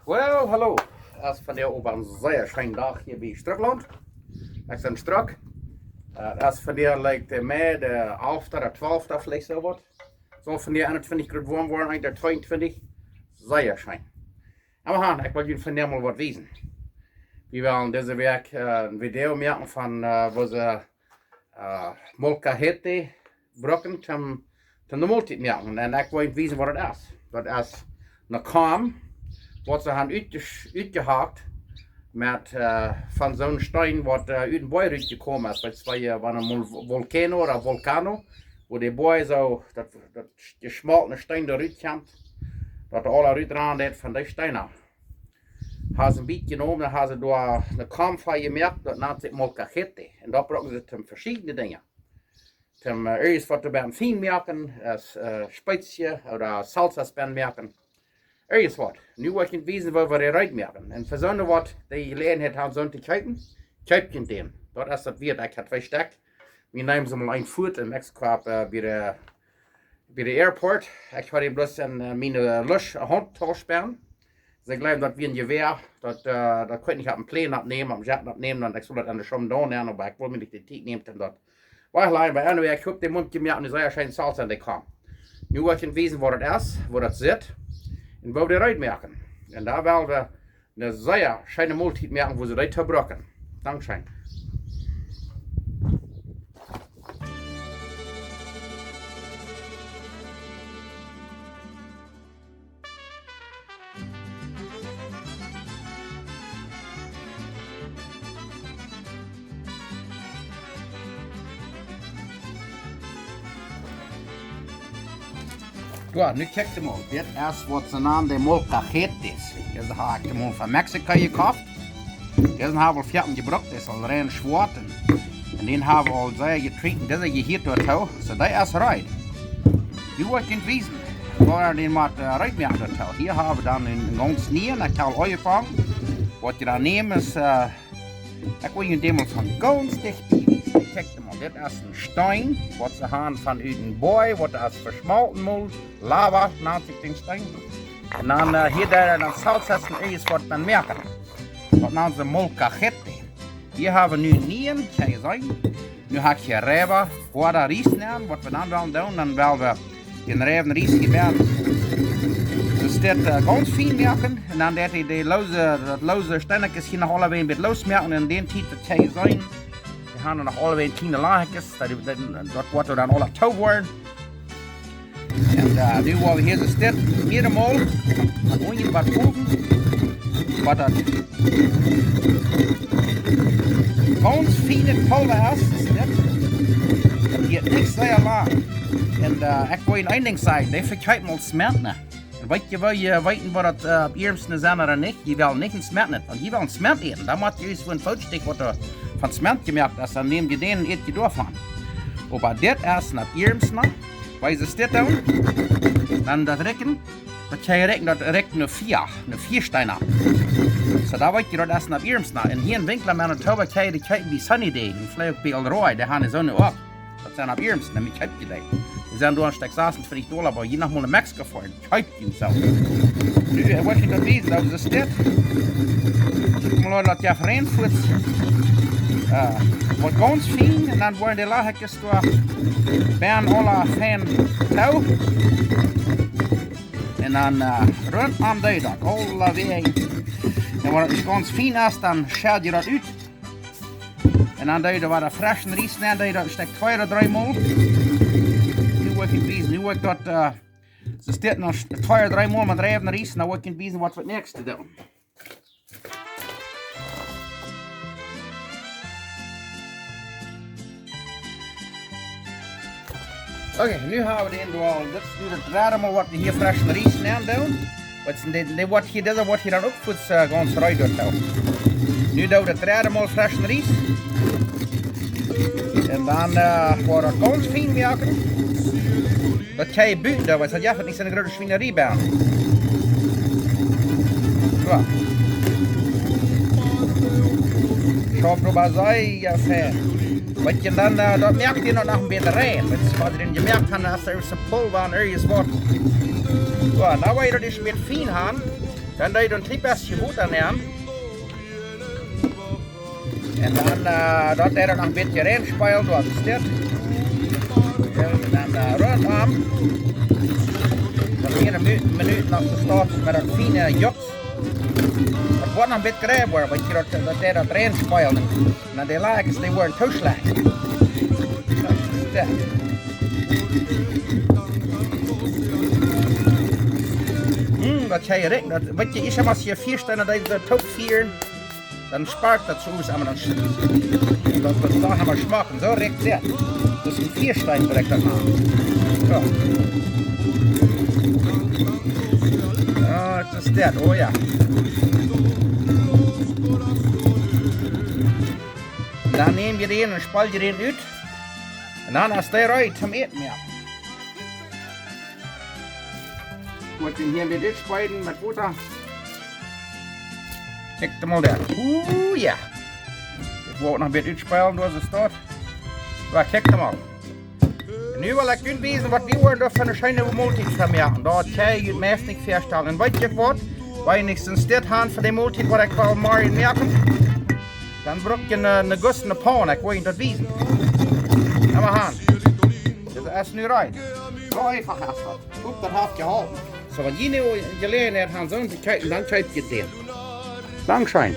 Well, hallo. Als van jou op een zeer schönen dag hier bij Strukland. Ik ben Struk. Als van jou lijkt mei de 11e, de 12e vielleicht so wat. Zo van jou 21 graden warm worden, de 22. Zeer schön. En we gaan, ik wil jullie van jou mal wat wezen. We willen deze week een video maken van waar ze molkahete brokken ten de multi maken. En ik wil wezen wat het is. Dat is een kam. Wat ze hebben uitgehakt met van zo'n steen wat uit een boy uitgekomen is. Dat was een volcano of vulcano, waar die boy zo dat gesmolten steen eruit komt, dat alle eruit deed van die stenen. Hebben ze een beetje genomen, dan hebben ze door de kam van gemerkt, dat naast zich molkahete. En dat brokken ze ten verschillende dingen. Eerst wat we een fijn merken, als spezie of salsa span merken. Ergens wat. Nu wordt het wezen waar we eruit merken. En voor zo'n wat die gelegenheid hebben zo'n te kijken, kijk je den. Dat is dat weer, ik had twee stek. We nemen ze mal een voet en ik kwam bij de airport. Ik had hem bloß in mijn lusch handtas spelen. Ze geloven dat we een geweer, dat kon ik op een plane opnemen, op een jet opnemen, en ik zou dat aan de schom doen, maar ik wil me niet de tijd nemen en dat. Waar alleen bij anyway, ik heb de mond gemerkt en zei, er zijn salsa en die kwam. Nu wordt het wezen waar het is, waar het zit. En waar we eruit merken. En daar willen we een zeer schöne maaltijd merken, wo ze eruit verbroken. Dankzij. Ja, nu kijk je mal. Dit is wat ze naam de molcajete is. Deze heb ik hem van Mexico gekocht. Deze hebben we 14 gebruikt, dat is al rein zwart. En die hebben we al zeer getreten. Deze gehierd door touw. So dat is right. Nu wordt het wezen. Waar die moet eruit maken door touw. Hier hebben we dan een ganz nieuw, dat kan al uitvangen. Wat je dan neemt is, ik wil je demels van ganz dichtbij. Kijk mal, dit is een steen, wat ze hebben van uit een boy, wat is versmelten moet, lava, naast zich den steen. En dan hier daar dan zout zetten is wat men merken. Dat naam ze molcajete. Hier hebben we nu niet, kan je zeggen. Nu heb je rijven, water rijst nemen, wat we dan willen doen, dan willen we den rijven rijst gebeuren. Dus dit ganz fijn merken, en dan dat hij dat loze stennetjes hier nog allebei een beetje losmerken, en den tijd dat kan je zeggen. We gaan nog allebei een kleine laagjes, dat wordt er dan alle touw worden. En nu willen we hier dus dit meermaal, dan je wat voegen, wat dat ganz fijne pulver is, is dit. Dat gaat niks zeer laag. En ik wil je één ding zeggen, die verkijkt mal smelten. En weet je, wil je weten wat dat op eerste zijn of niet? Je wil niet smelten, want je wil een smelt eten. Dan moet je eens voor een foutstick wat er van smelt gemerkt is, dan neem je den en eet je door van. Maar dit is naar eerste, weil ze dit doen, dan dat rekken, dat kan je rekken, dat rekt een vier steiner. So da weet je dat is naar eerste. En hier in Winkler met een touw kan je die kijken bij Sunny Day, en vielleicht bij Alroy, die hebben zo'n op. Dat zijn op eerste, dan kijk je die. Die zijn door een stuk $26, aber je nog mal naar Mexico voor, kijk je hem zo. Nu, wat je dat weet, dat is dit. Kijk maar dat je verenigd wordt ganz fijn en dan worden die laagjes door bijna alle fijn touw. En dan rond aan de dag, alle wegen. En wat het ganz fijn is, dan schaal je dat uit. En dan doe je wat frisse rijst neer, doe je dat een stuk 2 of 3 maal. Nu word ik wezen, nu word ik dat, ze staat nog 2 of 3 maal met rijven rijst, en dan word ik wezen wat we het nächste doen. Oké, nu hebben we de al. Dit is nu het derde maar wat we hier frisse rijst neer doen. Dit wordt hier dan ook voor ganz ruim door. Nu doen we het derde maar frisse rijst. En dan wordt het ganz fijn werken. Dat kan je buiten doen, want je hebt niet zo'n grote swinerie bij. Zo. Zo probeer je fijn. Wat je dan, dat merkt je nog een beetje rein. Wat je merkt dan, als er een pulver en ergens wordt. Zo, nou wil je dat dus een beetje fijn hebben. Dan doe je een klein beetje goed aan nemen. En dan dat er nog een beetje reinspelen, wat is dit? En dan rondom. Dan 1 minuut nog te starten met een fijne joks. Het wordt nog een beetje rijp worden, want je dat er dat reinspelen. En die lakens die worden toeslag. Dat is dat jij recht, dat, weet je, is als je 4 staan en dat je de top 4, dan sparkt dat soms aan dan dat we dan gaan we smaken, zo recht zet. Dus een 4 staan direct dat aan. Zo. Oh, het is dat, oh ja. Dan neem je erin en spal je erin uit. En dan als hij eruit zum eten meer. Moet je hier mit uitspuiten met water. Kijk mal daar. Oeh ja. Ik wil ook nog een beetje uitspuiten door ze staat. Maar kijk mal. En nu wil ik uitwijzen wat die worden van een schijne multi van maken. Daar kan je het meest niet verstellen. En weet je wat? Wenigstens dit hand van die multi wat ik wil maar merken. Dan brok je een gust een pan. Ik wil je dat wijzen. En we gaan. Dat is nu right. Zo einfach is dat. Goed, dat heeft geholpen. So, wenn je nu geleerd hebt aan zo'n te kijken, dan krijg je het in. Dankeschön.